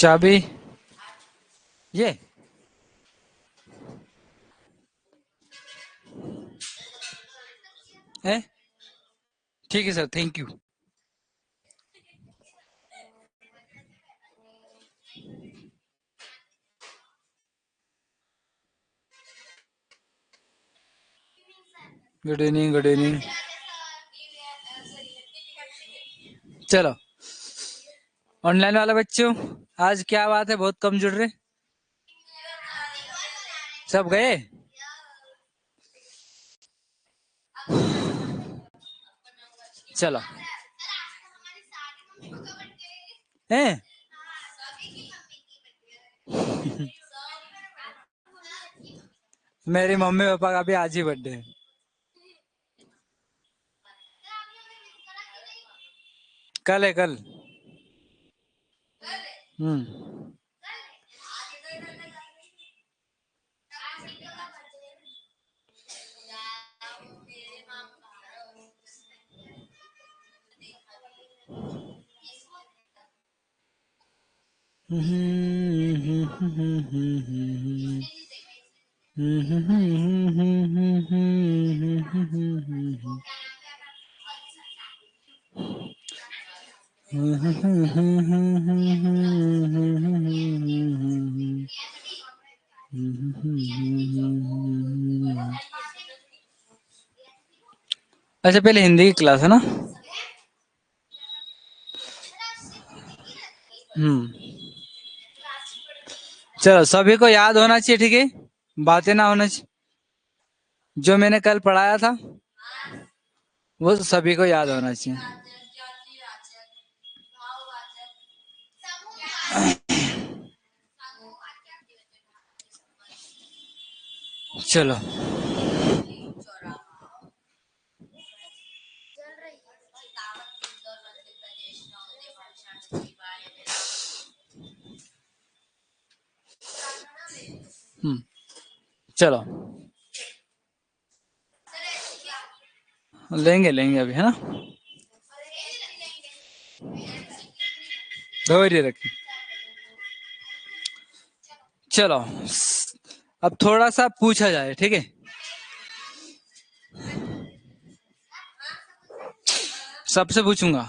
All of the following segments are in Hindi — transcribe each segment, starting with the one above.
चाबी ये। है। ठीक है sir, thank you. Good evening, good evening. चलो, ऑनलाइन वाले बच्चों, आज क्या बात है, बहुत कम जुड़ रहे। सब गए। चलो हैं। मेरी मम्मी पापा का भी आज ही बर्थडे है। कल है, कल। हम्म। अच्छा, पहले हिंदी की क्लास है ना। चलो, सभी को याद होना चाहिए, ठीक है। बातें ना होना चाहिए। जो मैंने कल पढ़ाया था वो सभी को याद होना चाहिए। चलो, चलो लेंगे लेंगे अभी, है ना। धैर्य रखें। चलो, अब थोड़ा सा पूछा जाए, ठीक है। सबसे पूछूंगा।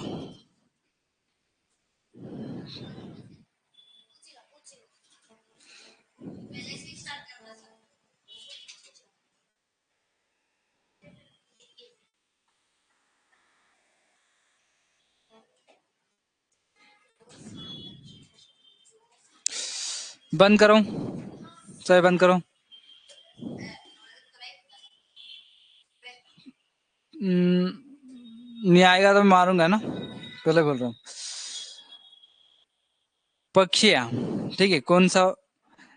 बंद करो, सही बंद करो। नहीं आएगा तो मारूंगा ना, पहले बोल रहा हूँ। पक्षियाँ, ठीक है। कौन सा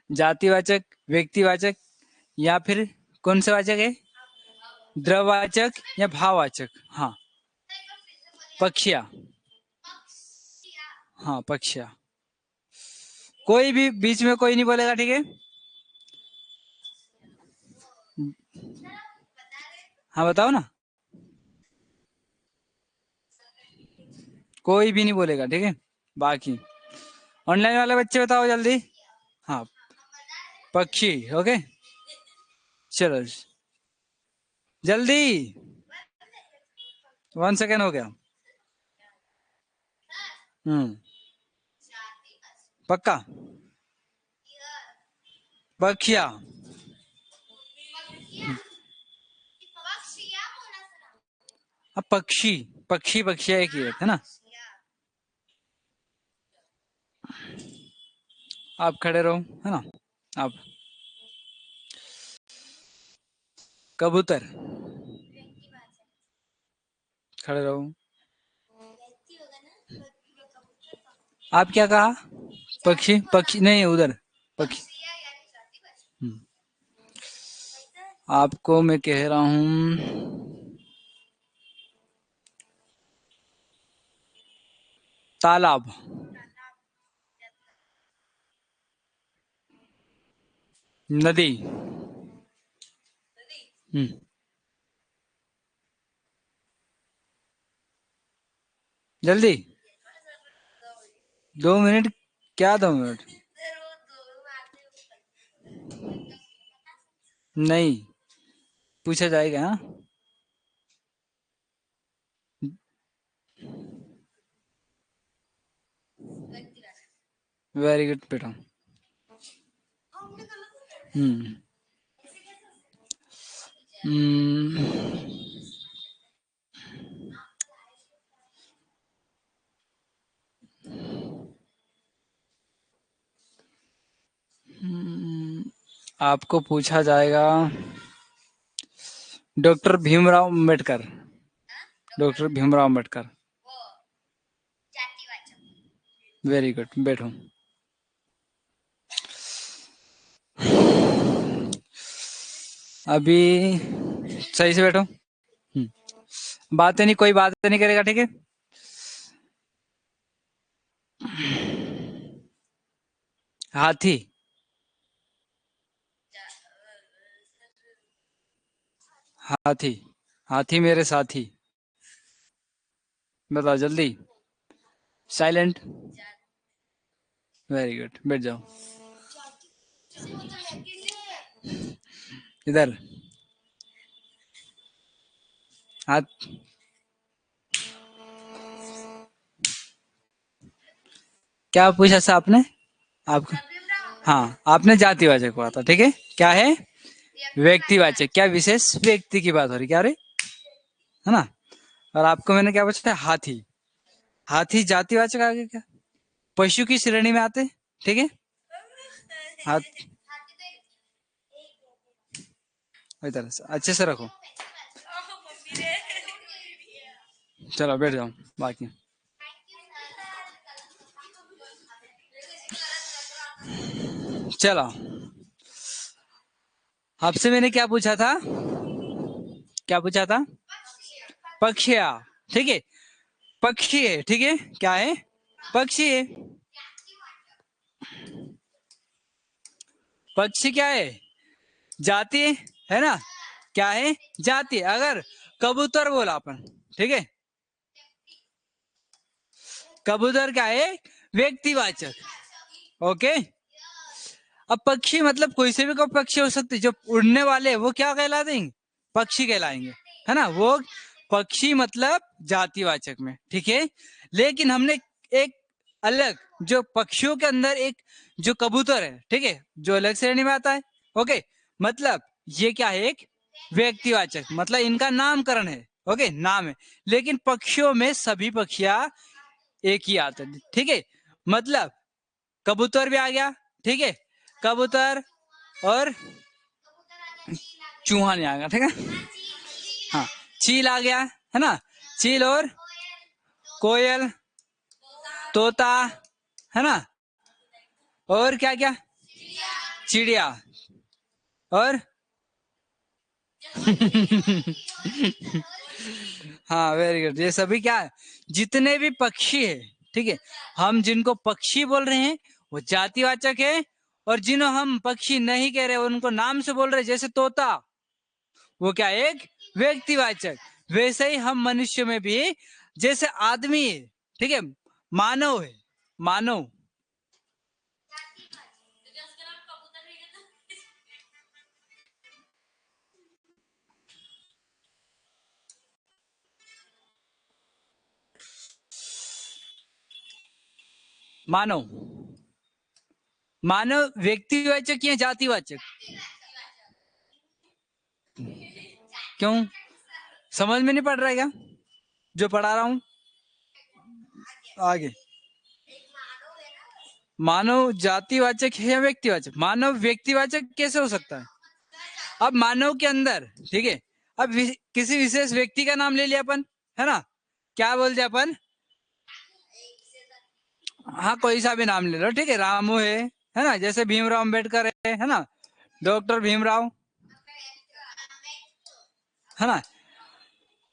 जातिवाचक, व्यक्तिवाचक, या फिर कौन सा वाचक है, द्रववाचक या भाववाचक। हाँ, पक्षियाँ। हाँ, पक्षियाँ। कोई भी बीच में कोई नहीं बोलेगा, ठीक है। हाँ, बताओ ना। कोई भी नहीं बोलेगा, ठीक है। बाकी ऑनलाइन वाले बच्चे बताओ जल्दी। हाँ, पक्षी। ओके, चलो जल्दी। 1 सेकेंड हो गया। पक्का। पक्षिया। अब पक्षी, पक्षी पक्षिया एक ही है ना। आप खड़े रहो, है ना। आप कबूतर, खड़े रहो। आप क्या कहा, पक्षी, पक्षी नहीं उधर, पक्षी। आपको मैं कह रहा हूँ तालाब। नदी। जल्दी, 2 मिनट। क्या 2 मिनट? नहीं, पूछा जाएगा। हाँ, वेरी गुड बेटा। हम्म हम्म, आपको पूछा जाएगा doctor Bhimrao Ambedkar. Doctor Bhimrao Ambedkar. Very good, बैठो। अभी सही से बैठो। बातें नहीं, कोई बातें नहीं करेगा, ठीक है? हाथी। हाथी। हाथी मेरे साथी। बताओ जल्दी। साइलेंट। वेरी गुड, बैठ जाओ। इधर। हाथ। क्या पूछा था आपने? आपको, हाँ, आपने जातिवाचक कहा था, ठीक है? क्या है? व्यक्तिवाचक। क्या विशेष व्यक्ति की बात हो रही, क्या रे? है ना? और आपको मैंने क्या पूछा था? हाथी। हाथी जातिवाचक आ गया क्या? पशु की श्रेणी में आते, ठीक है? हाथ इधर से अच्छे से रखो। चलो बैठ जाओ बाकी। चलो, आपसे मैंने क्या पूछा था? क्या पूछा था? पक्षिया, ठीक है? पक्षी है, ठीक है? क्या है? पक्षी है। पक्षी क्या है? जाति है ना? क्या है? जाति। अगर कबूतर बोला अपन, ठीक है? कबूतर क्या है? व्यक्तिवाचक। ओके। अब पक्षी मतलब कोई से भी को पक्षी हो सकते, जो उड़ने वाले वो क्या कहला देंगे? पक्षी कहलाएंगे, है ना? वो पक्षी मतलब जातिवाचक में, ठीक है? लेकिन हमने एक अलग, जो पक्षियों के अंदर एक जो कबूतर है, ठीक है, जो अलग श्रेणी में आता है। ओके, मतलब ये क्या है? एक व्यक्तिवाचक, मतलब इनका नामकरण है। ओके, नाम है। लेकिन पक्षियों में सभी पक्षियां एक ही आते हैं, ठीक है? मतलब कबूतर भी आ गया, ठीक है? कबूतर और चूहा नहीं आ गया, ठीक है? हाँ, चील आ गया, है ना? चील और कोयल, तोता, है ना? और क्या क्या? चिड़िया। और हाँ, वेरी गुड। ये सभी क्या है? जितने भी पक्षी है, ठीक है, हम जिनको पक्षी बोल रहे हैं वो जातिवाचक है। और जिन्हों हम पक्षी नहीं कह रहे, उनको नाम से बोल रहे, जैसे तोता, वो क्या? एक व्यक्तिवाचक। वैसे ही हम मनुष्य में भी, जैसे आदमी है, ठीक है, मानव है, मानव। मानव। मानव व्यक्तिवाचक या जातिवाचक? क्यों? समझ में नहीं पड़ रहा है क्या जो पढ़ा रहा हूं? आगे। मानव जातिवाचक है या व्यक्तिवाचक? मानव व्यक्तिवाचक कैसे हो सकता है? अब मानव के अंदर, ठीक है, अब किसी विशेष व्यक्ति का नाम ले लिया अपन, है ना? क्या बोलते अपन? हाँ, कोई सा भी नाम ले लो, ठीक है? रामू है ना? जैसे भीमराव अम्बेडकर है ना? डॉक्टर भीमराव, है ना?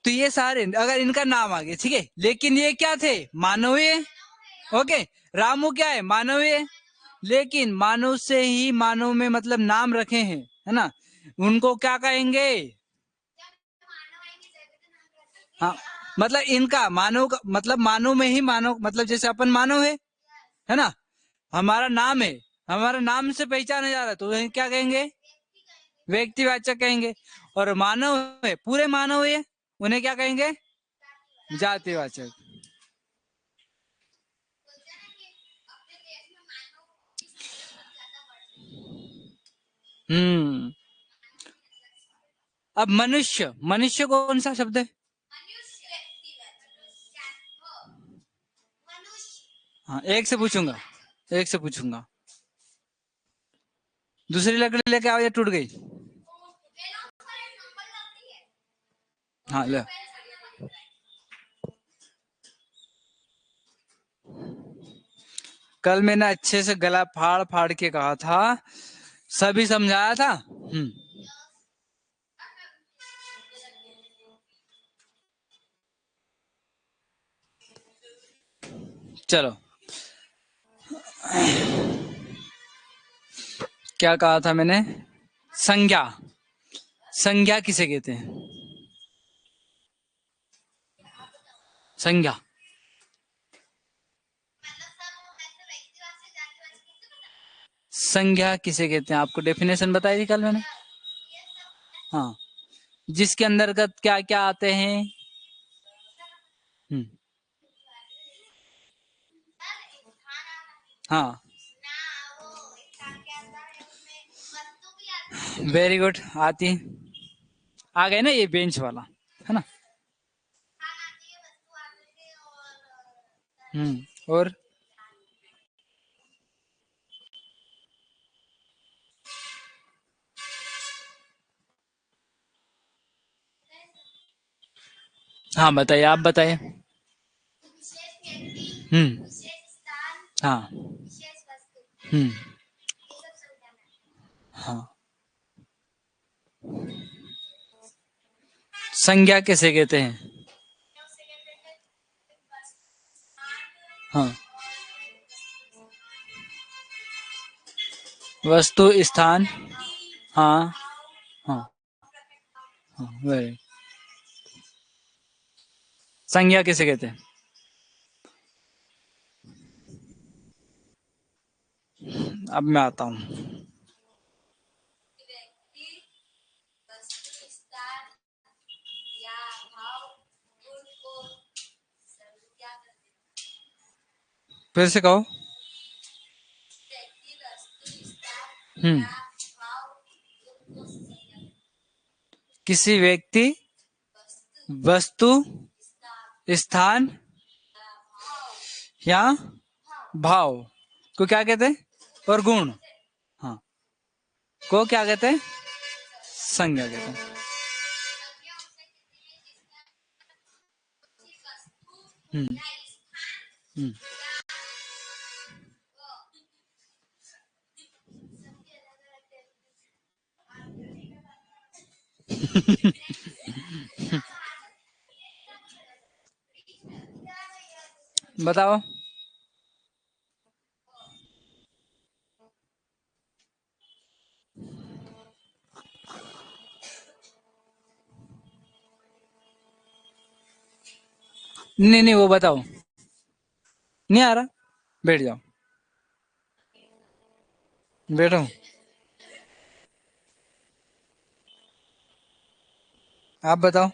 तो ये सारे अगर इनका नाम आ गया, ठीक है, लेकिन ये क्या थे? मानवीय। ओके। रामू क्या है? मानवीय। लेकिन मानव से ही मानव में मतलब नाम रखे हैं, है ना? उनको क्या कहेंगे? हाँ, मतलब इनका मानव का मतलब मानव में ही मानव, मतलब जैसे अपन मानव है ना? हमारा नाम है, हमारा नाम से पहचाना जा रहा है, तो उन्हें क्या कहेंगे? व्यक्तिवाचक कहेंगे। और मानव है, पूरे मानव है, उन्हें क्या कहेंगे? जातिवाचक। अब मनुष्य, मनुष्य कौन सा शब्द है? हाँ, एक से पूछूंगा, एक से पूछूंगा। दूसरी लकड़ी लेके आओ, ये टूट गई। हाँ ले। कल मैंने अच्छे से गला फाड़ फाड़ के कहा था, सभी समझाया था। चलो, क्या कहा था मैंने? संज्ञा, संज्ञा किसे कहते हैं? संज्ञा, संज्ञा किसे कहते हैं? आपको डेफिनेशन बताई थी कल मैंने। हाँ, जिसके अंतर्गत क्या क्या आते हैं? हाँ, वेरी गुड, आती है। आ गए ना ये बेंच वाला, है ना? और हाँ बताइए, आप बताइए। हाँ। हाँ, संज्ञा किसे कहते हैं? हाँ, वस्तु, स्थान। हाँ हाँ हाँ, वेरी। संज्ञा किसे कहते हैं? अब मैं आता हूँ। फिर से कहो। किसी व्यक्ति, वस्तु, स्थान या भाव को क्या कहते हैं? और गुण, हाँ, को क्या कहते हैं? संज्ञा कहते हैं। हम्म बताओ। नहीं नहीं, वो बताओ। नहीं आ रहा, बैठ जाओ। बैठो। आप बताओ।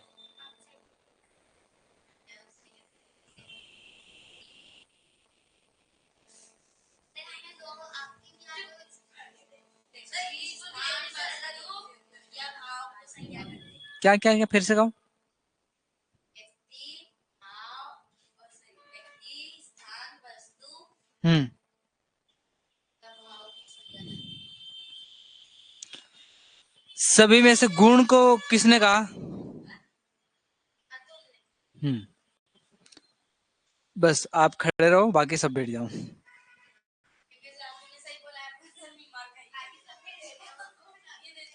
क्या क्या क्या, फिर से कहो। हम्म सभी में से गुण को किसने कहा? हम्म बस आप खड़े रहो, बाकी सब बैठ जाओ।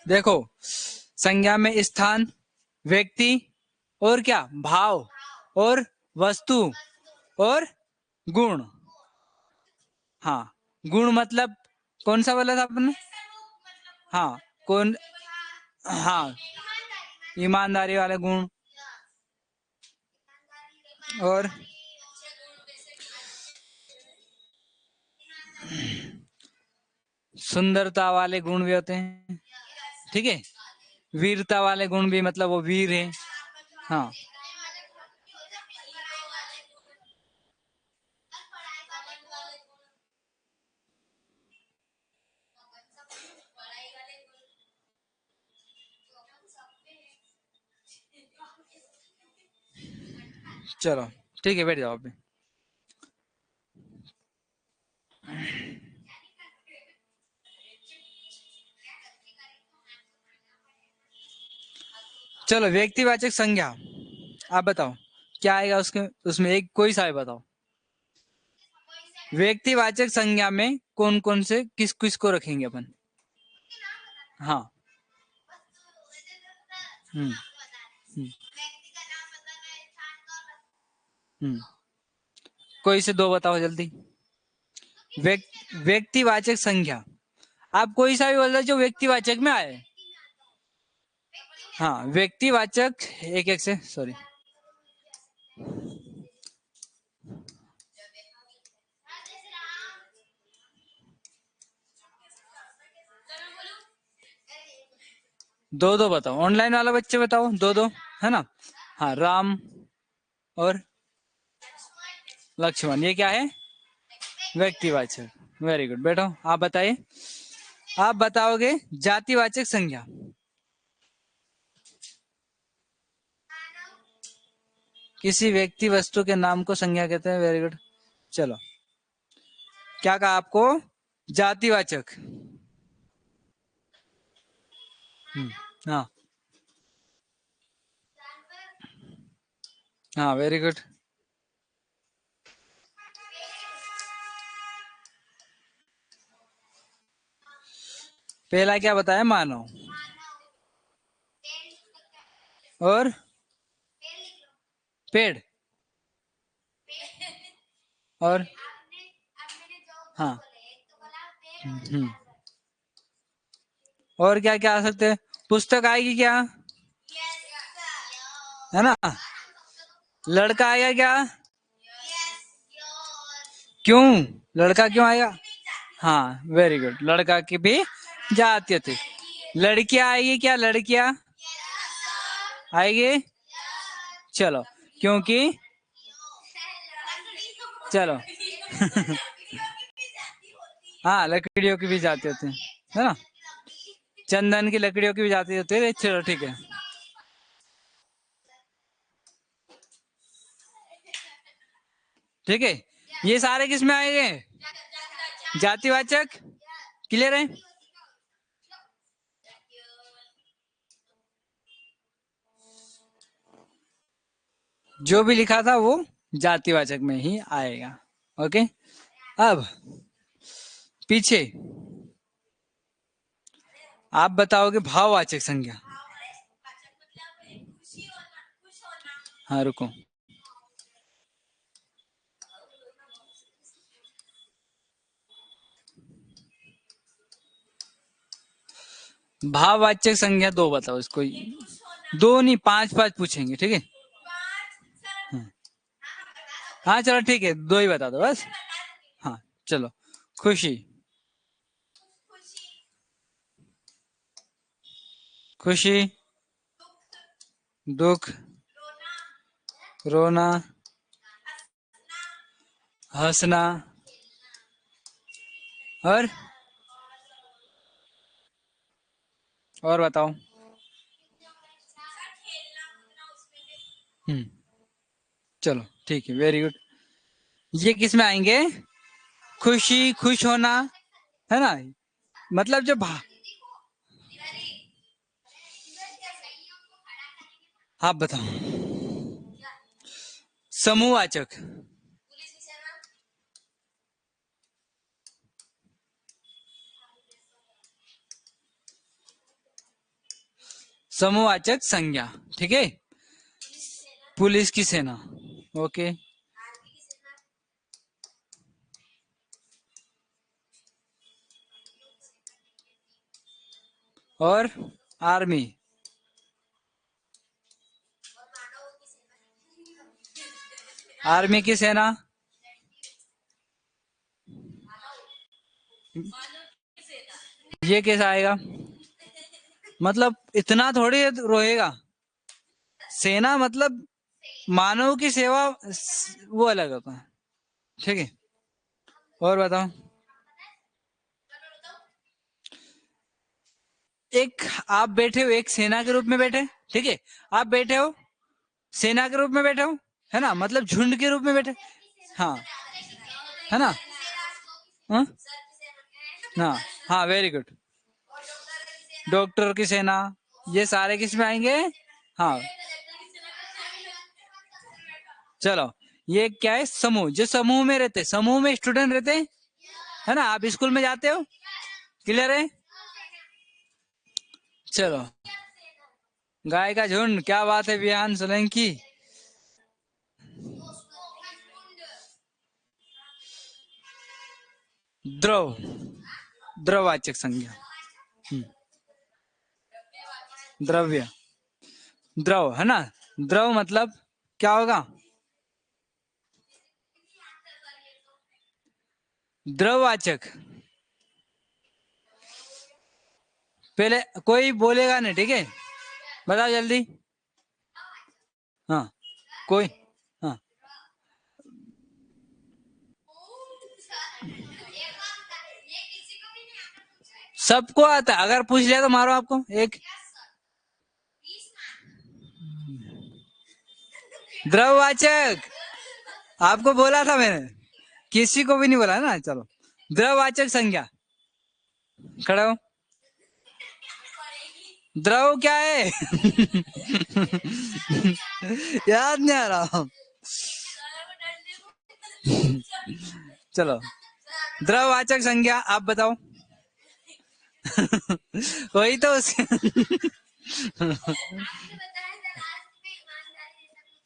देखो, संज्ञा में स्थान, व्यक्ति, और क्या, भाव, और वस्तु, और गुण। हाँ, गुण मतलब कौन सा बोला था आपने? हाँ, कौन? हाँ, ईमानदारी वाले गुण। और सुंदरता वाले गुण भी होते हैं, ठीक है। वीरता वाले गुण भी, मतलब वो वीर है। हाँ, चलो ठीक है, बैठ जाओ अभी। चलो, व्यक्तिवाचक संज्ञा, आप बताओ क्या आएगा उसके, उसमें एक कोई सा भी बताओ। व्यक्तिवाचक संज्ञा में कौन कौन से किस किस को रखेंगे अपन? हाँ। हम्म। हम्म। हम्म। कोई से दो बताओ जल्दी। व्यक्तिवाचक संज्ञा, आप कोई सा भी बोल रहे जो व्यक्तिवाचक में आए। हाँ, व्यक्तिवाचक, एक एक से, सॉरी। दो दो बताओ, ऑनलाइन वाला बच्चे बताओ, दो दो, है ना। हाँ, राम और लक्ष्मण, ये क्या है? व्यक्तिवाचक। वेरी गुड, बैठो, आप बताइए। आप बताओगे जातिवाचक संज्ञा। किसी व्यक्ति वस्तु के नाम को संज्ञा कहते हैं। Very good. चलो, क्या कहा आपको? जातिवाचक। हाँ। हाँ, वेरी गुड। पहला क्या बताया? मानव। और पेड़। और हाँ। हम्म। और क्या क्या आ सकते हैं? पुस्तक आएगी क्या? है ना। लड़का आएगा क्या? क्यों? लड़का क्यों आएगा? हाँ, वेरी गुड, लड़का की भी जातीय थी। लड़कियां आएगी क्या? लड़कियां आएगी। चलो, क्योंकि चलो हाँ, लकड़ियों की भी जाती होती है ना। चंदन की लकड़ियों की भी जाती होती है। चलो ठीक है। ठीक है, ये सारे किस में आएंगे? जातिवाचक। क्लियर है? जो भी लिखा था वो जातिवाचक में ही आएगा। ओके। अब पीछे आप बताओगे भाववाचक संज्ञा। हाँ, रुको। भाववाचक संज्ञा दो बताओ इसको। दो नहीं, पांच पांच पूछेंगे, ठीक है। हाँ चलो ठीक है, दो ही बता दो बस। हाँ, चलो। खुशी। खुशी। दुख। रोना। हंसना। और बताओ। हम्म। चलो ठीक है, वेरी गुड। ये किस में आएंगे? खुशी, खुश होना, है ना। मतलब जब आप बताओ। समूहवाचक। समूहवाचक संज्ञा, ठीक है। पुलिस की सेना। ओके। और आर्मी। आर्मी की सेना। ये कैसा आएगा? मतलब इतना थोड़ी रोएगा। सेना मतलब मानव की सेवा, वो अलग होता है। ठीक है, और बताओ। एक आप बैठे हो, एक सेना के रूप में बैठे, ठीक है, आप बैठे हो सेना के रूप में बैठे हो, है ना, मतलब झुंड के रूप में बैठे। हाँ, है ना। हाँ हाँ हाँ, वेरी गुड। डॉक्टर की सेना, ये सारे किस में आएंगे? हाँ, चलो, ये क्या है? समूह। जो समूह में रहते, समूह में स्टूडेंट रहते हैं, है ना, आप स्कूल में जाते हो, क्लियर है? चलो, गाय का झुंड, क्या बात है विहान सोलंकी। द्रव, द्रववाचक संज्ञा। द्रव्य, द्रव, है ना। द्रव मतलब क्या होगा? द्रववाचक। पहले कोई बोलेगा नहीं, ठीक है, बताओ जल्दी। हाँ, कोई, हाँ, सबको आता है, अगर पूछ लिया तो मारो आपको एक। द्रववाचक, आपको बोला था मैंने, किसी को भी नहीं बोला ना। चलो, द्रववाचक संज्ञा, खड़ा हो। द्रव क्या है? याद नहीं आ रहा। चलो, द्रववाचक संज्ञा आप बताओ। वही तो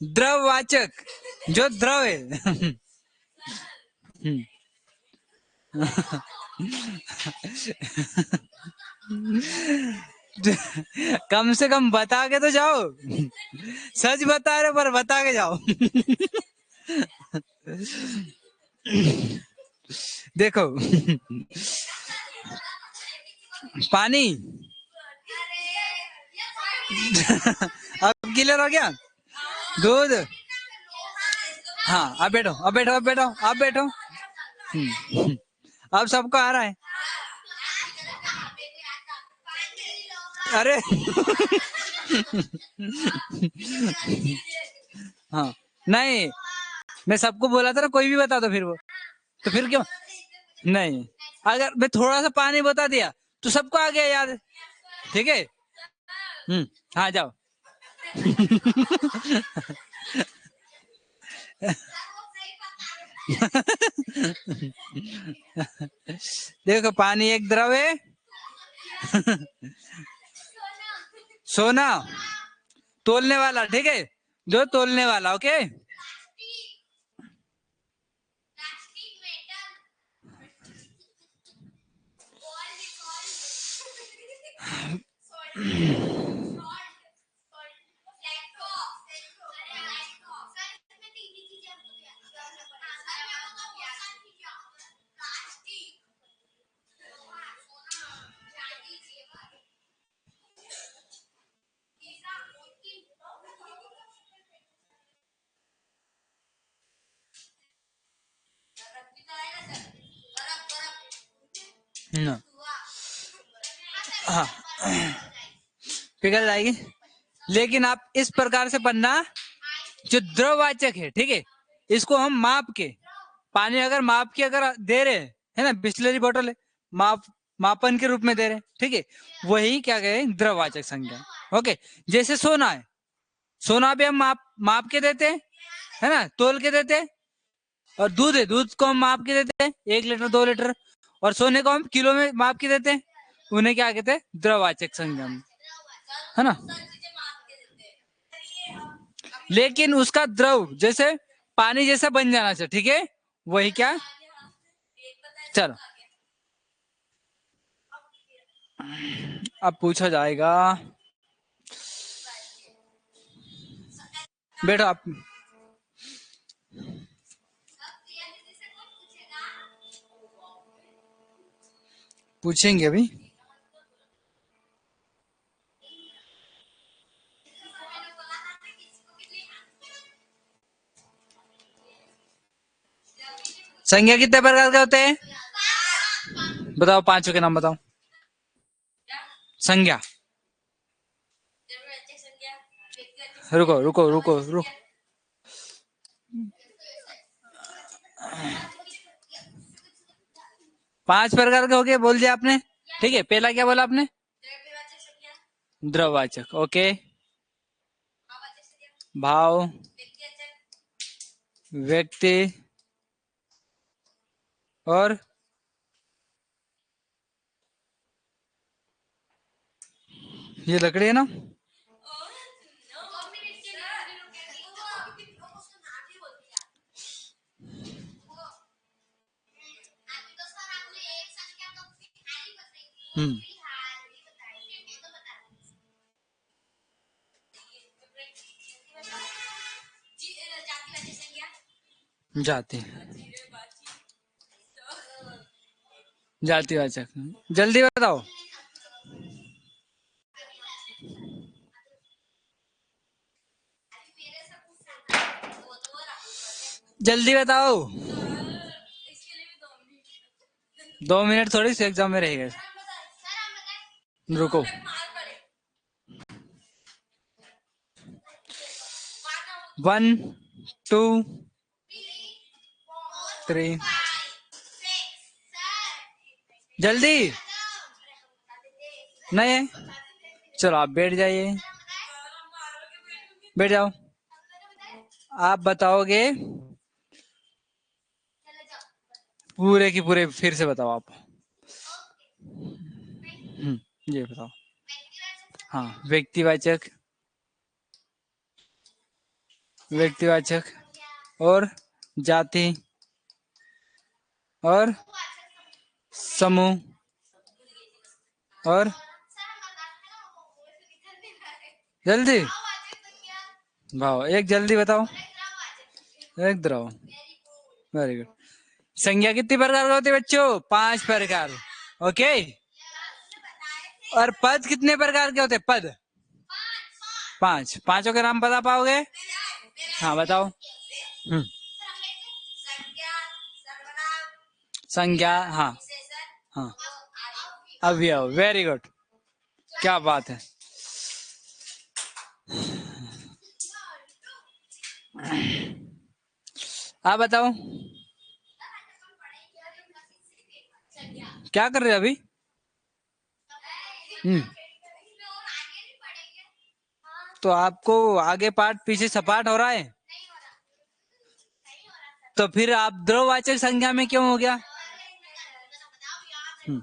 द्रववाचक, जो द्रव है। कम से कम बता के तो जाओ। सच बता रहे पर बता के जाओ। देखो, पानी। अब क्लियर हो गया। दूध। हाँ, अब बैठो, अब बैठो, अब बैठो, अब बैठो। अब सबको आ रहा है। अरे हाँ, नहीं, मैं सबको बोला था ना, कोई भी बता दो फिर वो, तो फिर क्यों? नहीं, अगर मैं थोड़ा सा पानी बता दिया तो सबको आ गया याद, ठीक है। हाँ, जाओ। देखो, पानी एक द्रव है। सोना, तोलने वाला, ठीक है, जो तोलने वाला, ओके। हाँ, पिघल जाएगी। लेकिन आप इस प्रकार से पढ़ना, जो द्रववाचक है, ठीक है, इसको हम माप के, पानी अगर माप के अगर दे रहे है ना, बिस्लरी बोतल है, माप, मापन के रूप में दे रहे, ठीक है, वही क्या कहे? द्रववाचक संज्ञा। ओके, जैसे सोना है, सोना भी हम माप माप के देते हैं, है ना, तोल के देते हैं। और दूध है, दूध को हम माप के देते हैं, 1 लीटर 2 लीटर। और सोने को हम किलो में माप के देते हैं, उन्हें क्या कहते हैं? द्रववाचक संज्ञा, है ना। लेकिन उसका द्रव जैसे पानी जैसा बन जाना चाहिए, ठीक है, वही क्या? चलो, अब पूछा जाएगा, बैठो आप, पूछेंगे अभी। संज्ञा कितने प्रकार के होते हैं? बताओ, पांचों के नाम बताओ। संज्ञा, रुको रुको रुको रुको, पांच प्रकार के हो गए बोल दिया आपने। ठीक है, पहला क्या बोला आपने? द्रववाचक, ओके। भाव, व्यक्ति, और ये लकड़ी है ना। हम्म, जाति, जातिवाचक, जल्दी बताओ। जल्दी बताओ। 2 मिनट थोड़ी सी एग्जाम में रहेगा। रुको, 1 2 3, जल्दी नहीं है। चलो आप बैठ जाइए, बैठ जाओ। आप बताओगे पूरे की पूरे, फिर से बताओ आप। ये बताओ। हाँ, व्यक्तिवाचक, व्यक्तिवाचक, और जाति, और समूह, और जल्दी भाव, एक जल्दी बताओ। एक द्रव, वेरी गुड। संज्ञा कितनी प्रकार की होती है बच्चों? 5 प्रकार। ओके। और पद कितने प्रकार के होते हैं? पद 5, पांचों के नाम बता पाओगे? हाँ बताओ। संज्ञा, हाँ हाँ, अवयव, वेरी गुड, क्या बात है। आप बताओ, क्या कर रहे हो अभी? हम्म, तो आपको आगे पाठ पीछे सपाट हो रहा है, तो फिर आप द्रववाचक संज्ञा में क्यों हो गया? हम्म,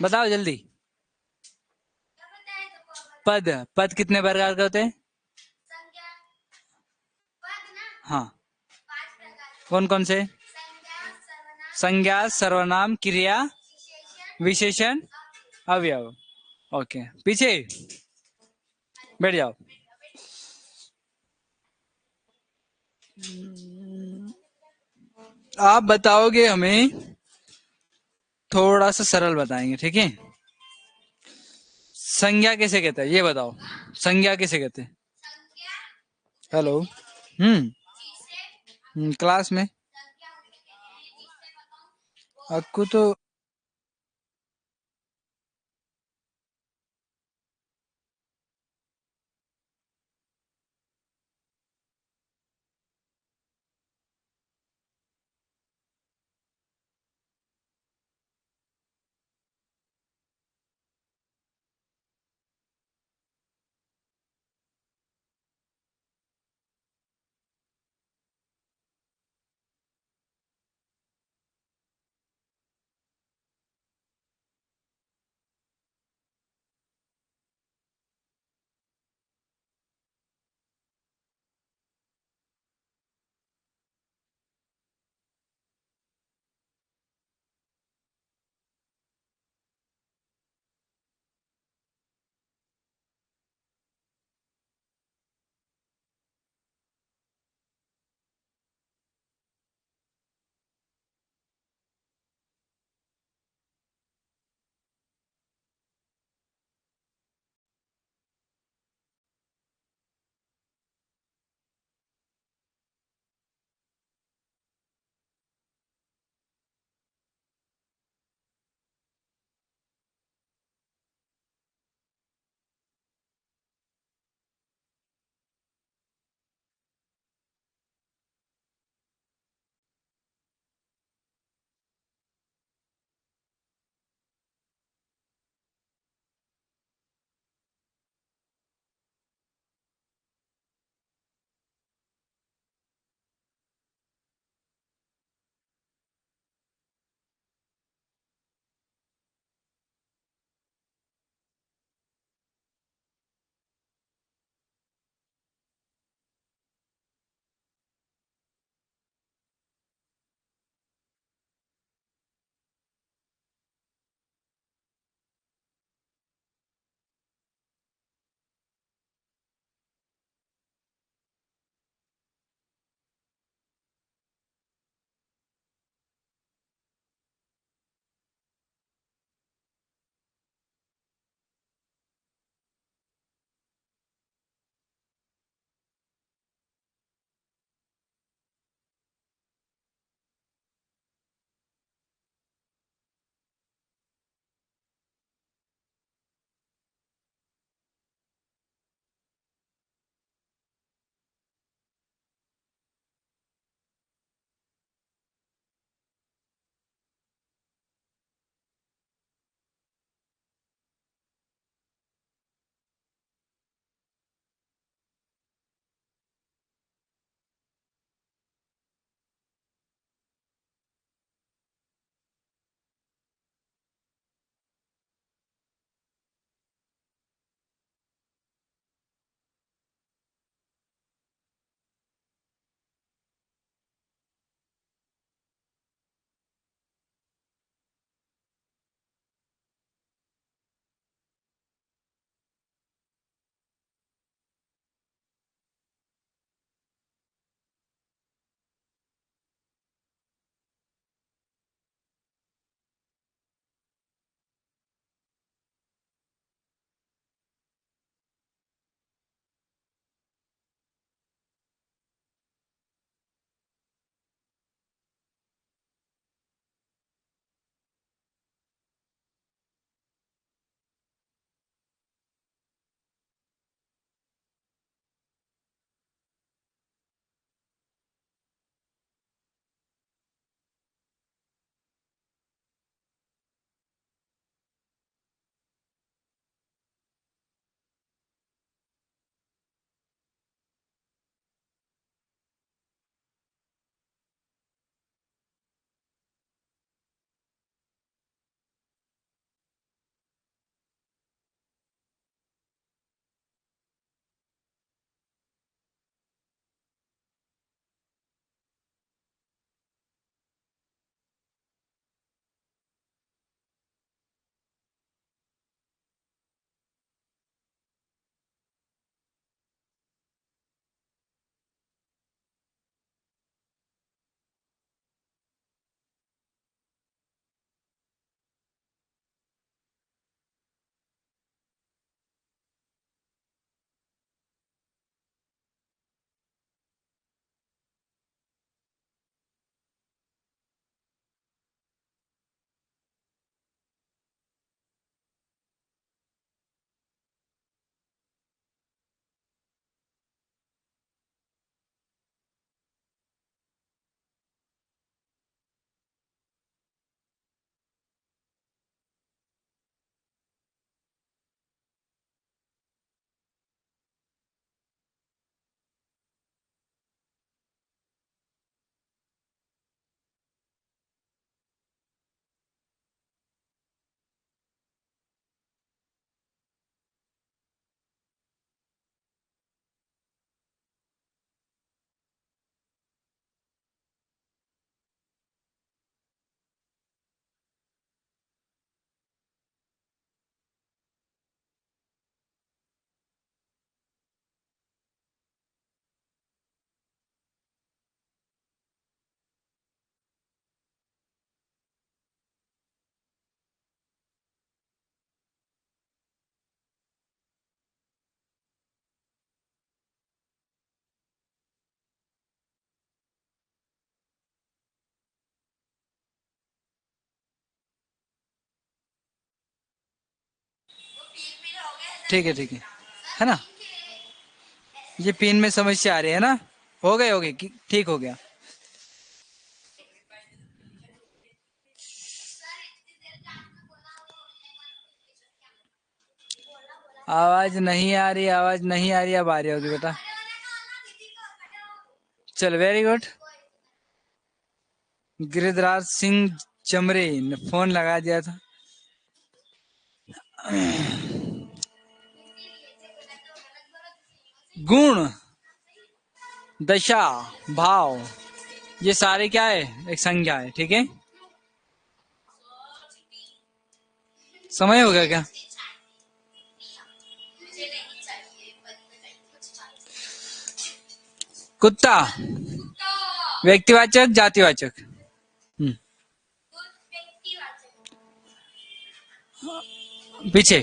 बताओ जल्दी। पद, पद कितने प्रकार के होते हैं? हाँ, कौन कौन से? संज्ञा, सर्वनाम, क्रिया, विशेषण, अवयव। ओके, पीछे बैठ जाओ। आप बताओगे हमें, थोड़ा सा सरल बताएंगे, ठीक है? संज्ञा किसे कहते हैं ये बताओ। संज्ञा किसे कहते हैं? हेलो। क्लास में आपको तो ठीक है ना। ये पिन में समस्या आ रही है ना। हो गए ठीक हो गया। आवाज नहीं आ रही, आवाज नहीं आ रही, अब आ रही होगी बेटा। चल वेरी गुड। गिरिधराज सिंह चमरे ने फोन लगा दिया था। गुण, दशा, भाव, ये सारे क्या है, एक संज्ञा है। ठीक है, समय हो गया क्या? कुत्ता व्यक्तिवाचक जातिवाचक? पीछे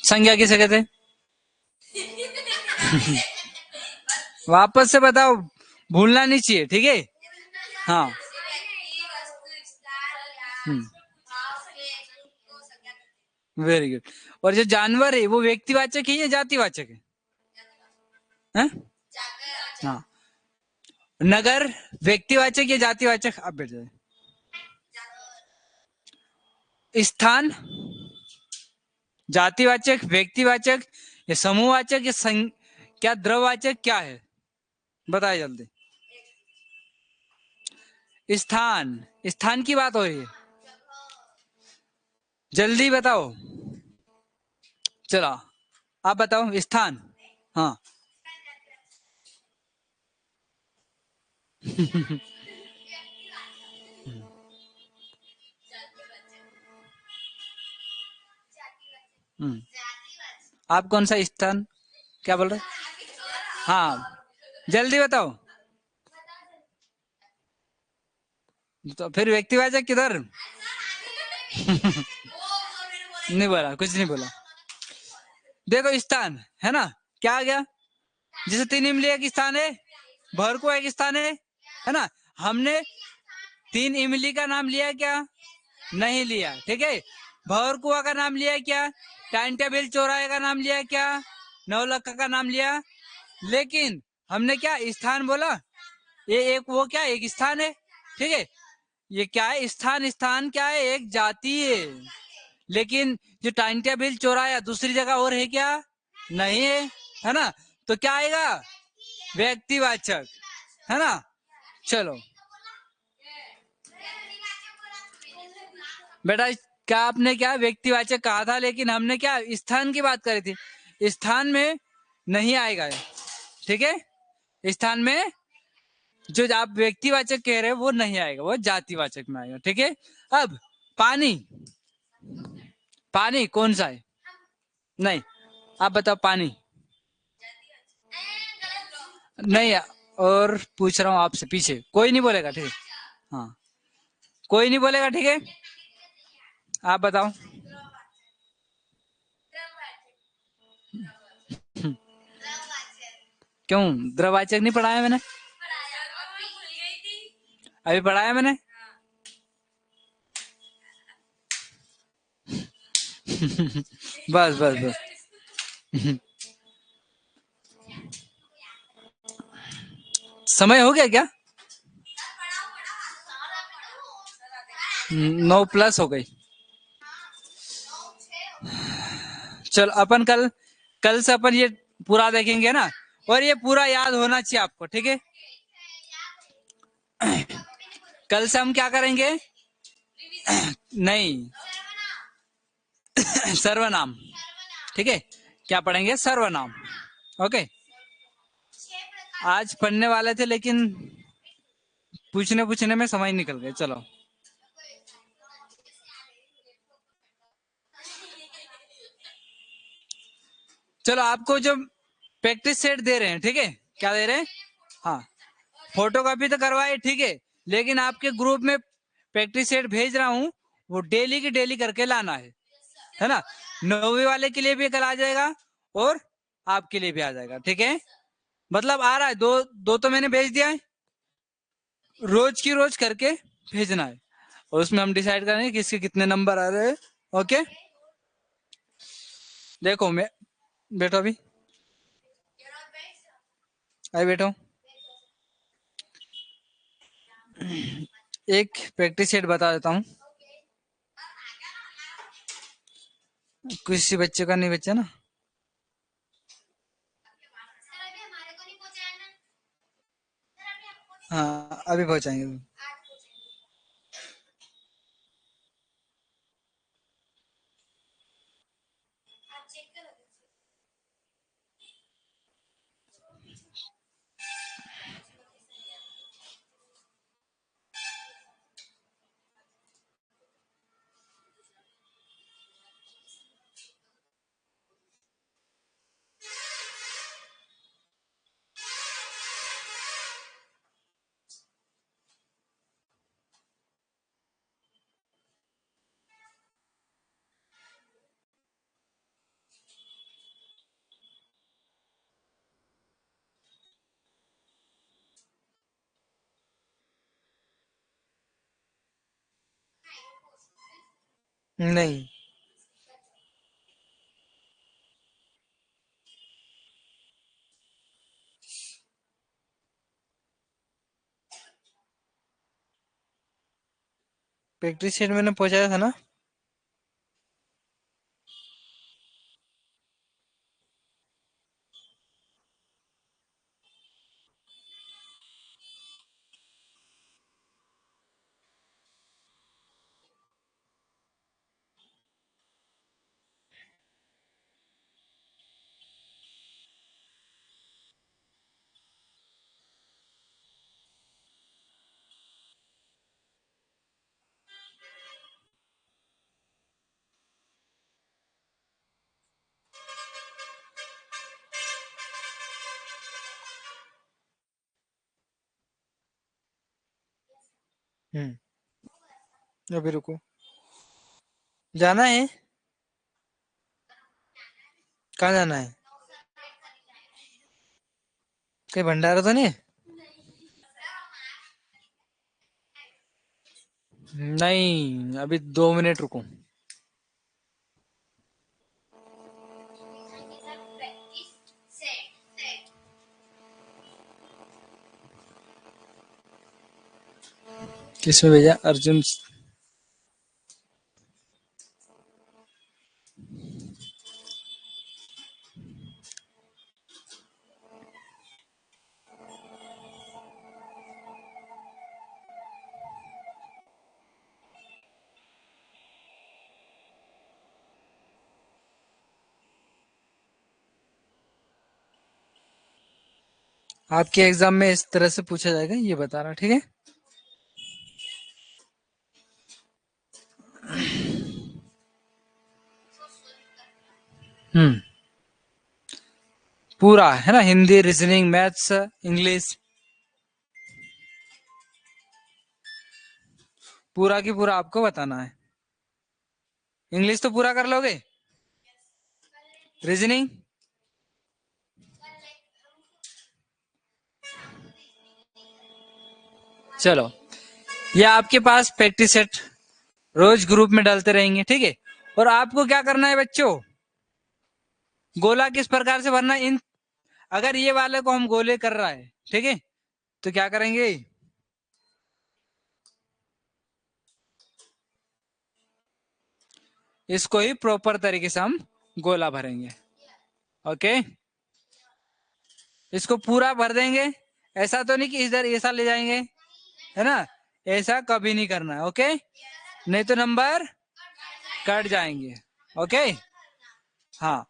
संज्ञा किसे कहते हैं? वापस से बताओ, भूलना नहीं चाहिए। ठीक है, हाँ। Very good. और जो जानवर है वो व्यक्तिवाचक है या जातिवाचक है? हाँ, हाँ। नगर व्यक्तिवाचक या जातिवाचक? अब बैठ जाए। स्थान जातिवाचक, व्यक्तिवाचक या समूहवाचक या क्या द्रववाचक क्या है? बताए जल्दी। स्थान, स्थान की बात हो रही है, जल्दी बताओ। चलो आप बताओ स्थान। हाँ। आप कौन सा स्थान, क्या बोल रहे? हाँ, जल्दी बताओ। तो फिर व्यक्तिवाचक किधर? नहीं बोला, कुछ नहीं बोला। देखो स्थान है ना, क्या आ गया? जैसे तीन इमली एक स्थान है, भरकुआ एक स्थान है ना। हमने तीन इमली का नाम लिया क्या? नहीं लिया। ठीक है, भरकुआ का नाम लिया क्या? टाइम टेबल चौराहे का नाम लिया क्या? नौलखा का नाम लिया। लेकिन हमने क्या स्थान बोला? ये एक वो क्या एक स्थान है। ठीक है, ये क्या है? स्थान, स्थान क्या है? एक जाति है। लेकिन जो टाइम टेबल चौराया दूसरी जगह और है क्या? नहीं है ना। तो क्या आएगा? व्यक्तिवाचक, है ना। चलो बेटा, क्या आपने क्या व्यक्तिवाचक कहा था, लेकिन हमने क्या स्थान की बात करी थी। स्थान में नहीं आएगा। ठीक है, स्थान में जो आप व्यक्तिवाचक कह रहे हो वो नहीं आएगा, वो जातिवाचक में आएगा। ठीक है, अब पानी, पानी कौन सा है? नहीं, आप बताओ पानी। नहीं, और पूछ रहा हूँ आपसे, पीछे कोई नहीं बोलेगा। ठीक है, हाँ, कोई नहीं बोलेगा। ठीक है, आप बताओ। क्यों द्रववाचक नहीं पढ़ाया मैंने? अभी पढ़ाया मैंने। बस बस बस। समय हो गया क्या? 9+ हो गई। चलो अपन कल, कल से अपन ये पूरा देखेंगे ना, और ये पूरा याद होना चाहिए आपको। ठीक है, कल से हम क्या करेंगे? नहीं, सर्वनाम। ठीक है, क्या पढ़ेंगे? सर्वनाम। ओके, आज पढ़ने वाले थे लेकिन पूछने पूछने में समय निकल गए। चलो चलो, आपको जो प्रैक्टिस सेट दे रहे हैं, ठीक है, क्या दे रहे हैं? हाँ, फोटो कॉपी तो करवाए, ठीक है, लेकिन आपके ग्रुप में प्रैक्टिस सेट भेज रहा हूँ, वो डेली की डेली करके लाना है ना। 9वीं वाले के लिए भी कल आ जाएगा और आपके लिए भी आ जाएगा। ठीक है, मतलब आ रहा है, दो दो तो मैंने भेज दिया है, रोज की रोज करके भेजना है, और उसमें हम डिसाइड करेंगे किसके कितने नंबर आ रहे हैं। ओके, देखो मैं बैठो अभी, अभी बैठो। एक प्रैक्टिस सेट बता देता हूँ, किसी बच्चे का नहीं बच्चा ना। हाँ अभी पहुंचाएंगे। नहीं, प्रैक्टिस सेट मैंने पहुंचाया था ना। अभी रुको, जाना है, कहाँ जाना है? कहीं भंडारा तो नहीं है? नहीं अभी 2 मिनट रुको। किसमें भेजा अर्जुन? आपके एग्जाम में इस तरह से पूछा जाएगा, ये बता रहा, ठीक है। हम्म पूरा है ना, हिंदी, रीजनिंग, मैथ्स, इंग्लिश, पूरा की पूरा आपको बताना है। इंग्लिश तो पूरा कर लोगे? रीजनिंग? चलो, ये आपके पास प्रैक्टिस सेट रोज ग्रुप में डालते रहेंगे, ठीक है। और आपको क्या करना है बच्चों, गोला किस प्रकार से भरना है इन, अगर ये वाले को हम गोले कर रहा है, ठीक है, तो क्या करेंगे, इसको ही प्रॉपर तरीके से हम गोला भरेंगे। ओके, इसको पूरा भर देंगे। ऐसा तो नहीं कि इधर ऐसा ले जाएंगे, है ना, ऐसा कभी नहीं करना है। ओके, नहीं तो नंबर कट जाएंगे। ओके, हाँ,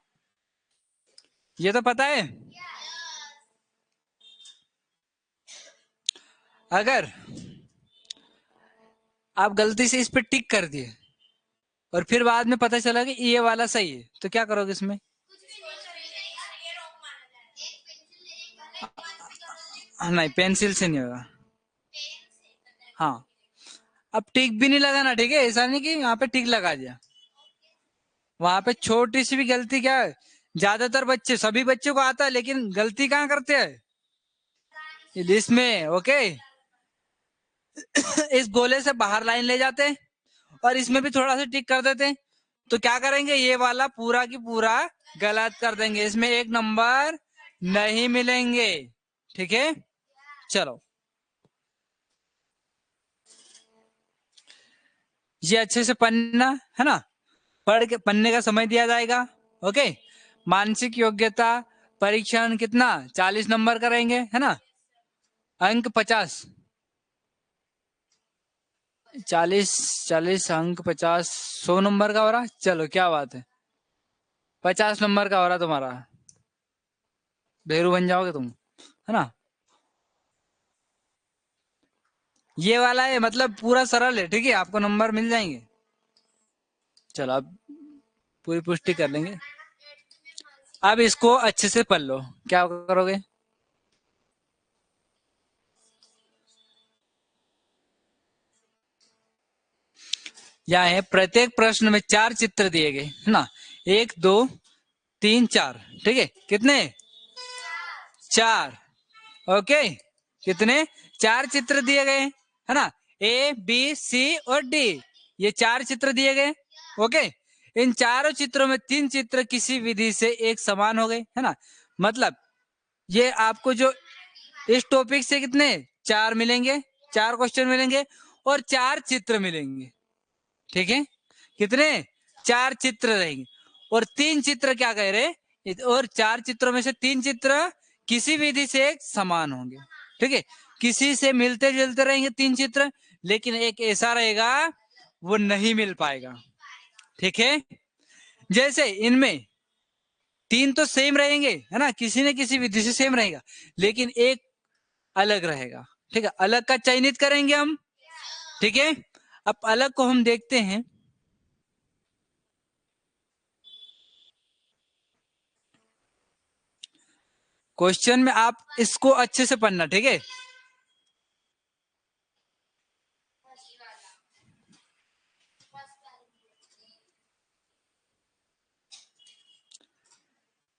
ये तो पता है। अगर आप गलती से इस पे टिक कर दिए और फिर बाद में पता चला कि ये वाला सही है, तो क्या करोगे इसमें? नहीं, पेंसिल से नहीं होगा। हाँ, अब टिक भी नहीं लगाना, ठीक है, ऐसा नहीं कि यहाँ पे टिक लगा दिया। वहां पे छोटी सी भी गलती क्या है, ज्यादातर बच्चे, सभी बच्चों को आता है, लेकिन गलती कहाँ करते हैं, इसमें। ओके, इस गोले से बाहर लाइन ले जाते हैं और इसमें भी थोड़ा सा टिक कर देते हैं, तो क्या करेंगे, ये वाला पूरा की पूरा गलत कर देंगे, इसमें एक नंबर नहीं मिलेंगे। ठीक है, चलो ये अच्छे से पढ़ना है ना, पढ़ के पढ़ने का समय दिया जाएगा। ओके, मानसिक योग्यता परीक्षण कितना 40 नंबर का रहेंगे, है ना, अंक 50, 40 40 अंक 50, 100 नंबर का हो रहा। चलो क्या बात है, 50 नंबर का हो रहा तुम्हारा, भेरू बन जाओगे तुम, है ना। ये वाला है, मतलब पूरा सरल है, ठीक है, आपको नंबर मिल जाएंगे। चलो अब पूरी पुष्टि कर लेंगे। अब इसको अच्छे से पढ़ लो, क्या करोगे। यहाँ है, प्रत्येक प्रश्न में 4 चित्र दिए गए, है ना, 1 2 3 4, ठीक है, कितने, 4। ओके, कितने, 4 चित्र दिए गए, है ना, ए बी सी और डी, ये 4 चित्र दिए गए। ओके, इन चारों चित्रों में 3 चित्र किसी विधि से एक समान हो गए, है ना, मतलब ये आपको जो इस टॉपिक से कितने 4 मिलेंगे, 4 क्वेश्चन मिलेंगे और 4 चित्र मिलेंगे। ठीक है, कितने, 4 चित्र रहेंगे और 3 चित्र क्या कह रहे, और 4 चित्रों में से 3 चित्र किसी विधि से एक समान होंगे। ठीक है, किसी से मिलते जुलते रहेंगे 3 चित्र, लेकिन एक ऐसा रहेगा वो नहीं मिल पाएगा। ठीक है, जैसे इनमें 3 तो सेम रहेंगे, है ना, किसी न किसी विधि से सेम रहेगा, लेकिन एक अलग रहेगा। ठीक है, अलग का चयनित करेंगे हम। ठीक है, अब अलग को हम देखते हैं। क्वेश्चन में आप इसको अच्छे से पढ़ना, ठीक है।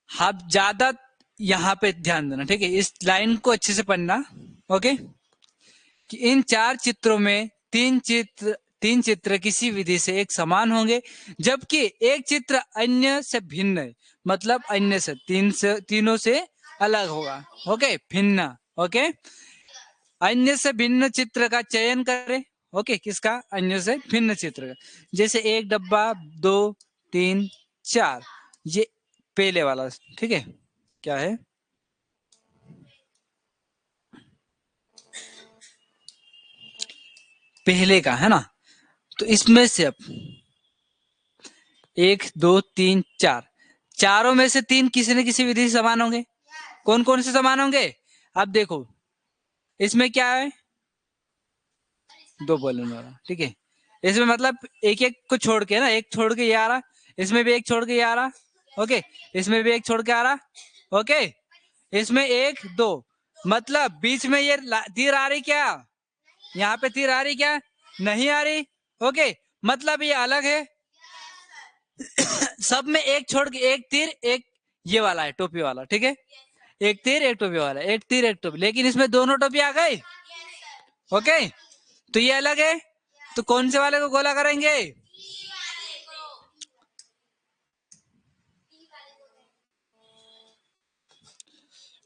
आप ज्यादा यहाँ पे ध्यान देना, ठीक है, इस लाइन को अच्छे से पढ़ना। ओके, कि इन 4 चित्रों में तीन चित्र किसी विधि से एक समान होंगे, जबकि एक चित्र अन्य से भिन्न है, मतलब अन्य से तीनों से अलग होगा। ओके, भिन्न। ओके, अन्य से भिन्न चित्र का चयन करें। ओके, किसका, अन्य से भिन्न चित्र का, जैसे 1 डब्बा 2 3 4, ये पहले वाला, ठीक है, क्या है, पहले का, है ना, तो इसमें से अब 1 2 3 4, चारों में से 3 किसी न किसी विधि से समान होंगे। कौन कौन से समान होंगे, अब देखो, इसमें क्या है, 2 बॉलन वाला, ठीक है, इसमें मतलब एक एक को छोड़ के ना, एक छोड़ के ये आ रहा, इसमें भी एक छोड़ के ये आ रहा। ओके, इसमें भी एक छोड़ के आ रहा। ओके, इसमें 1 2, मतलब बीच में ये तीर आ रही क्या, यहाँ पे तीर आ रही क्या, नहीं आ रही। ओके, मतलब ये अलग है। सब में एक छोड़ के, एक तीर एक ये वाला है, टोपी वाला, ठीक है, एक तीर एक टोपी वाला, एक तीर एक टोपी, लेकिन इसमें दोनों टोपी आ गई। ओके, तो ये अलग है, तो कौन से वाले को गोला करेंगे,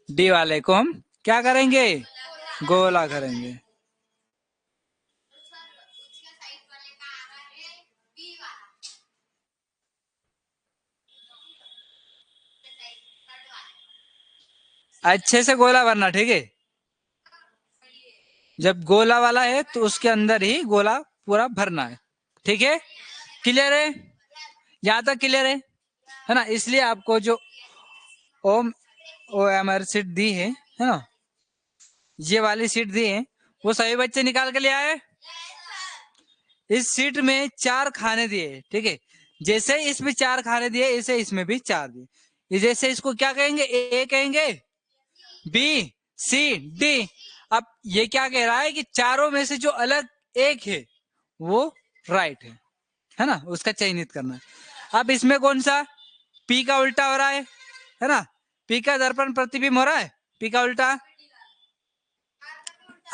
डी वाले को हम क्या करेंगे, गोला करेंगे। अच्छे से गोला भरना, ठीक है, जब गोला वाला है तो उसके अंदर ही गोला पूरा भरना है। ठीक है, क्लियर है, यहाँ तक क्लियर है ना, इसलिए आपको जो ओम ओ एम आर सीट दी है ना, ये वाली सीट दी है, वो सभी बच्चे निकाल के ले आए। इस सीट में 4 खाने दिए, ठीक है, जैसे इसमें 4 खाने दिए, ऐसे इसमें भी 4 दिए, जैसे इसको क्या कहेंगे, ए कहेंगे, बी सी डी। अब ये क्या कह रहा है कि चारों में से जो अलग एक है वो राइट है ना, उसका चयनित करना है। अब इसमें कौन सा, पी का उल्टा हो रहा है ना, पी का दर्पण प्रतिबिंब हो रहा है, पी का उल्टा,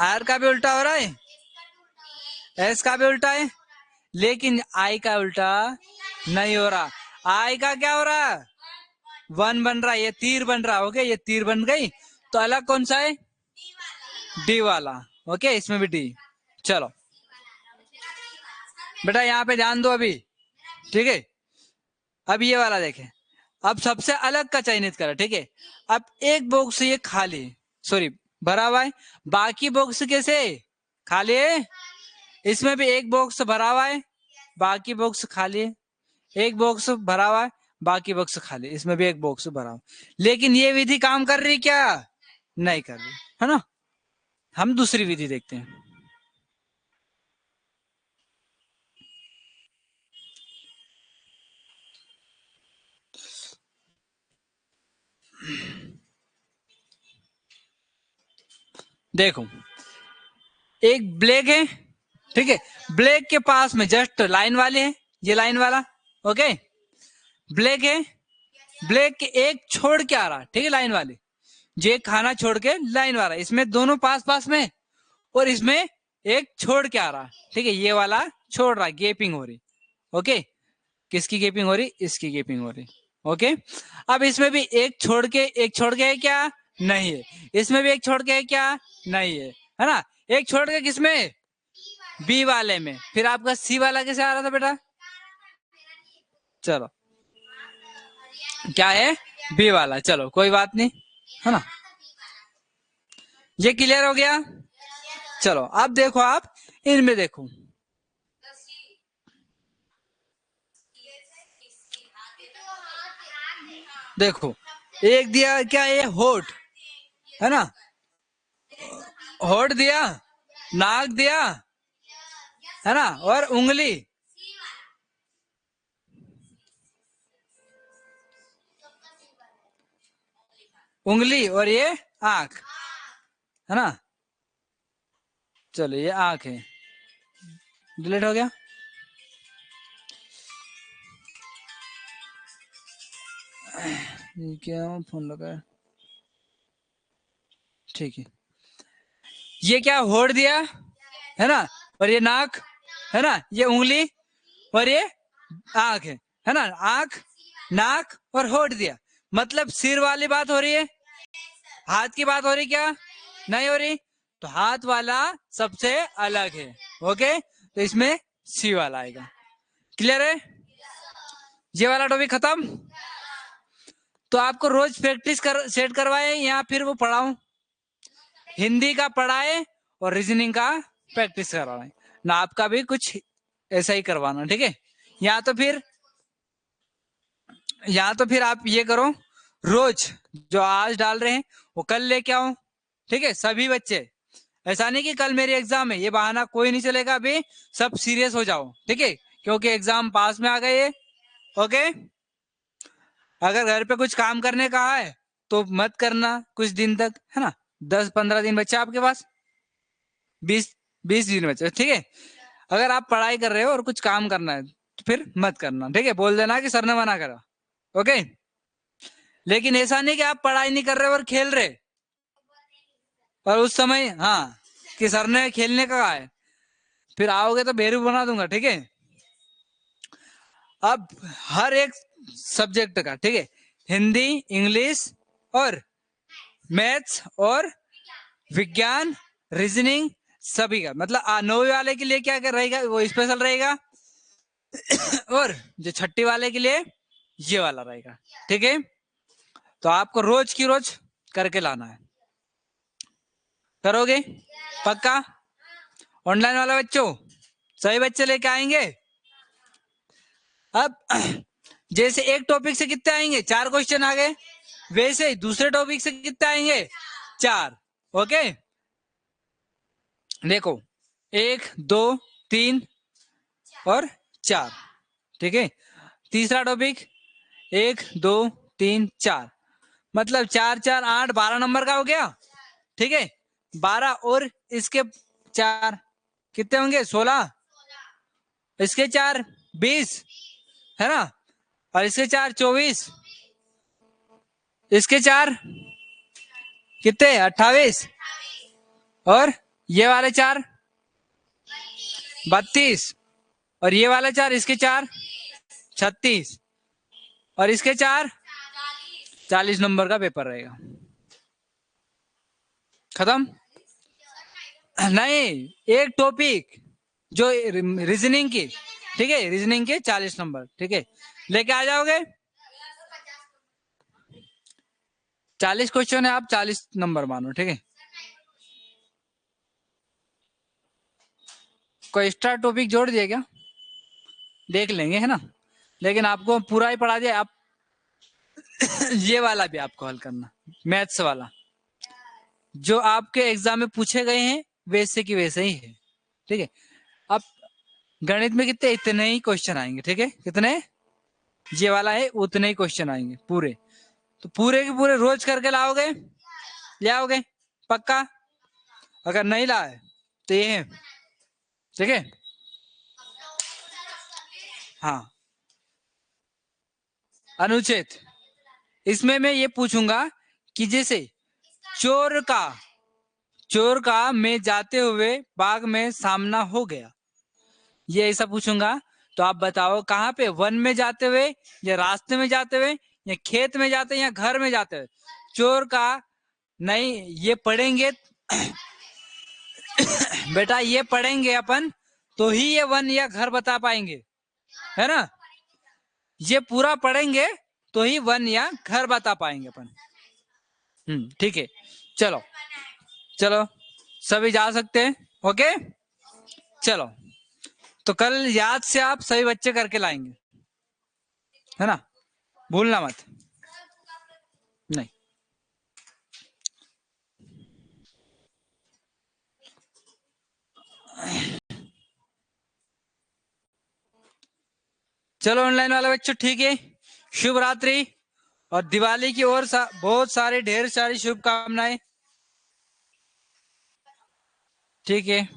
आर का भी उल्टा हो रहा है, एस का भी उल्टा है, लेकिन आई का उल्टा नहीं हो रहा। आई का क्या हो रहा है, 1 बन रहा है, ये तीर बन रहा है। ओके, ये तीर बन गई, तो अलग कौन सा है, डी वाला। ओके, इसमें भी डी। चलो बेटा यहाँ पे ध्यान दो अभी, ठीक है। अब ये वाला देखें, अब सबसे अलग का चयनित करा, ठीक है। अब एक बॉक्स ये खाली, सॉरी भरा हुआ है, बाकी बॉक्स कैसे खाली है, इसमें भी एक बॉक्स भरा हुआ है, बाकी बॉक्स खाली है, एक बॉक्स भरा हुआ है, बाकी बॉक्स खाली, इसमें भी एक बॉक्स भरा हुआ। लेकिन ये विधि काम कर रही क्या, नहीं कर रही है ना। हम दूसरी विधि देखते हैं। देखो एक ब्लैक है, ठीक है, ब्लैक के पास में जस्ट लाइन वाले है, ये लाइन वाला। ओके, ब्लैक है, ब्लैक के एक छोड़ के आ रहा, ठीक है, लाइन वाले, जे खाना छोड़ के लाइन वाला, इसमें दोनों पास पास में, और इसमें एक छोड़ के आ रहा, ठीक है, ये वाला छोड़ रहा, गेपिंग हो रही। ओके, किसकी गेपिंग हो रही, इसकी गेपिंग हो रही। ओके, अब इसमें भी एक छोड़ के है क्या, नहीं है, इसमें भी एक छोड़ के है क्या, नहीं है ना। एक छोड़ के किसमें, बी वाले में, फिर आपका सी वाला कैसे आ रहा था बेटा, चलो क्या है, बी वाला, चलो कोई बात नहीं, है ना। ये क्लियर हो गया। चलो अब देखो, आप इनमें देखो, देखो एक दिया क्या, ये होठ है ना, होठ दिया, नाक दिया, है ना, और उंगली, उंगली और ये आंख, है ना। चलो ये आंख है, डिलीट हो गया। ये क्या फोन लगा है, ठीक है। ये क्या होड़ दिया, है ना, और ये नाक, है ना, ये उंगली और ये आंख है ना, आंख नाक और होठ दिया, मतलब सिर वाली बात हो रही है, हाथ की बात हो रही क्या, नहीं हो रही, तो हाथ वाला सबसे अलग है। ओके, तो इसमें सी वाला आएगा। क्लियर है, ये वाला टॉपिक खत्म। तो आपको रोज प्रैक्टिस कर सेट करवाए या फिर वो पढ़ाऊं, हिंदी का पढ़ाए और रीजनिंग का प्रैक्टिस करवाए ना, आपका भी कुछ ऐसा ही करवाना, ठीक है। या तो फिर आप ये करो, रोज जो आज डाल रहे हैं वो कल लेके आओ, ठीक है, सभी बच्चे। ऐसा नहीं कि कल मेरी एग्जाम है, ये बहाना कोई नहीं चलेगा, अभी सब सीरियस हो जाओ, ठीक है, क्योंकि एग्जाम पास में आ गए है। ओके, अगर घर पे कुछ काम करने का है तो मत करना कुछ दिन तक, है ना, 10-15 दिन बच्चे आपके पास, 20-20 दिन बच्चे, ठीक है। अगर आप पढ़ाई कर रहे हो और कुछ काम करना है तो फिर मत करना, ठीक है, बोल देना कि सर ने मना करा। ओके, लेकिन ऐसा नहीं कि आप पढ़ाई नहीं कर रहे और खेल रहे, और उस समय हाँ कि सर ने खेलने का कहा है, फिर आओगे तो बेरू बना दूंगा, ठीक है। अब हर एक सब्जेक्ट का, ठीक है, हिंदी, इंग्लिश और मैथ्स और विज्ञान, रीजनिंग, सभी का मतलब 9वीं वाले के लिए क्या रहेगा, वो स्पेशल रहेगा, और जो छठी वाले के लिए ये वाला रहेगा, ठीक है। तो आपको रोज की रोज करके लाना है, करोगे पक्का। ऑनलाइन वाला बच्चों सभी बच्चे लेके आएंगे। अब जैसे एक टॉपिक से कितने आएंगे, 4 क्वेश्चन आ गए, वैसे ही दूसरे टॉपिक से कितने आएंगे, 4। ओके, देखो 1 2 3 और 4, ठीक है। तीसरा टॉपिक 1 2 3 4, मतलब 4 4 8 12 नंबर का हो गया, ठीक है। 12 और इसके 4 कितने होंगे, 16, इसके 4 20, है ना, और इसके 4 24, इसके 4 कितने 28, और ये वाले 4 32, और ये वाला 4, इसके 4 36, और इसके 4 40 नंबर का पेपर रहेगा। खत्म? नहीं, एक टॉपिक जो रीजनिंग की, ठीक है, रीजनिंग के 40 नंबर, ठीक है, लेके आ जाओगे। 40 क्वेश्चन है, आप 40 नंबर मानो, ठीक है। कोई एक्स्ट्रा टॉपिक जोड़ दिया क्या? देख लेंगे, है ना, लेकिन आपको पूरा ही पढ़ा दिया। आप ये वाला भी आपको हल करना, मैथ्स वाला, जो आपके एग्जाम में पूछे गए हैं वैसे की वैसे ही है, ठीक है। अब गणित में कितने, इतने ही क्वेश्चन आएंगे, ठीक है, कितने, ये वाला है उतने ही क्वेश्चन आएंगे पूरे। तो पूरे के पूरे रोज करके लाओगे, ले आओगे पक्का। अगर नहीं लाए तो ये है, ठीक है। हाँ, अनुच्छेद, इसमें मैं ये पूछूंगा कि जैसे चोर का मैं जाते हुए बाग में सामना हो गया, ये ऐसा पूछूंगा। तो आप बताओ कहाँ पे, वन में जाते हुए, या रास्ते में जाते हुए, या खेत में जाते हुए, या घर में जाते हुए। चोर का, नहीं ये पढ़ेंगे बेटा, ये पढ़ेंगे अपन तो ही ये वन या घर बता पाएंगे, है ना। ये पूरा पढ़ेंगे तो ही वन या घर बता पाएंगे अपन। ठीक है, चलो चलो, सभी जा सकते हैं, ओके। चलो, तो कल याद से आप सभी बच्चे करके लाएंगे, है ना, भूलना मत। नहीं, चलो ऑनलाइन वाले बच्चों, ठीक है, शुभ रात्रि, और दिवाली की ओर बहुत सारी ढेर सारी शुभकामनाएं, ठीक है।